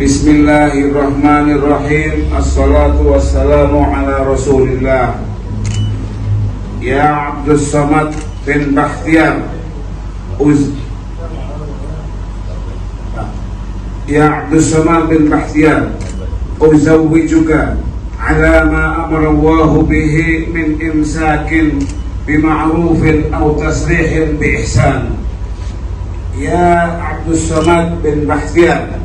Bismillahirrahmanirrahim. Assalatu wassalamu ala Rasulillah. Ya Abdul Somad bin Bakhtiar Ya Abdul Somad bin Bakhtiar, uzawwijuka ala ma amara Allahu bihi min imsakin bima'rufin aw tasrihin bi ihsan. Ya Abdul Somad bin Bakhtiar,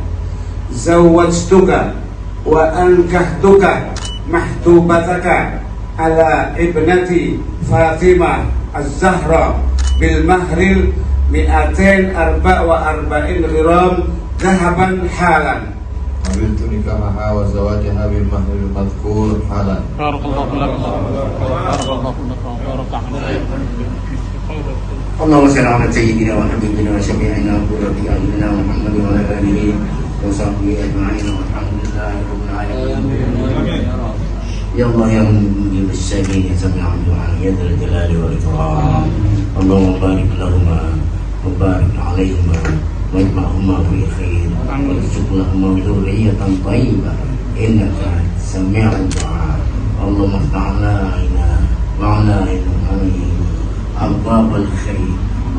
zawwajtuka wa ankahtuka mahtubataka ala ibnati Fatimah Azzahra bil mahril 244 gram dhahaban halan. قبلت نكاحها وزواجها بالمهر المذكور حالا. بارك الله لك بارك الله لك وبارك عليك. اللهم صل على سيدنا وحبيبنا وشفيعنا وربنا محمد وعلى اله وصحبه اجمعين والحمد لله رب العالمين. يا الله يا مجيب السائلين سمع الدعاء يا ذا الجلال والاكرام. اللهم بارك لهما وبارك عليهما واجمعهما في خير وارزق لهما ذرية طيبة إنك سميع الدعاء. اللهم افتح علينا وعلى عليهم أبواب الخير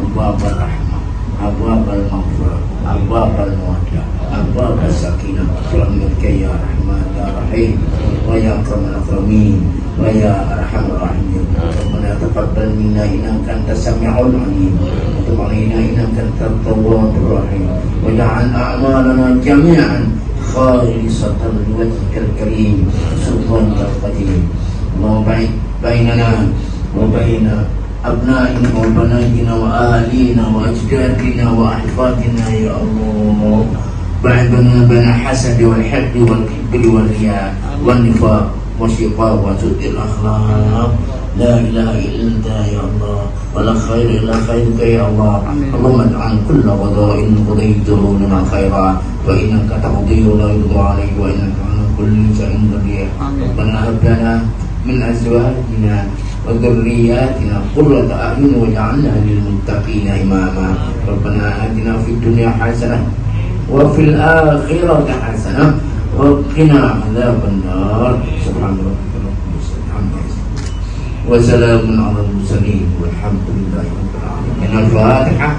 أبواب الرحمة أبواب المغفرة أبواب المودة أبواب السكينة برحمتك يا رحمن يا رحيم ويا أكرم الأكرمين ويا أرحم الراحمين. ربنا تقبل منا إنك أنت السميع العليم وتب علينا إنك أنت التواب الرحيم واجعل أعمالنا جميعا خالصة لوجهك الكريم سلطانك القديم. اللهم بعد بيننا وبين أبنائنا وبناتنا وأهالينا وأجدادنا وأحفادنا يا الله. بعدنا بين الحسد والحقد والكبر والرياء والنفاق والشقاق وسوء الأخلاق. لا إله إلا أنت يا الله ولا خير إلا خيرك يا الله. اللهم اجعل كل قضاء قضيته لنا خيرا فإنك تقضي ولا يقضى عليك وإنك على كل شيء قدير. ربنا هب لنا من أزواجنا وذرياتنا قرة أعين واجعلنا للمتقين إماما. ربنا آتنا في الدنيا حسنة وفي الآخرة حسنة وقنا عذاب النار. سبحان ربك رب العزة عما يصفون وسلام على المرسلين والحمد لله رب العالمين. الفاتحة.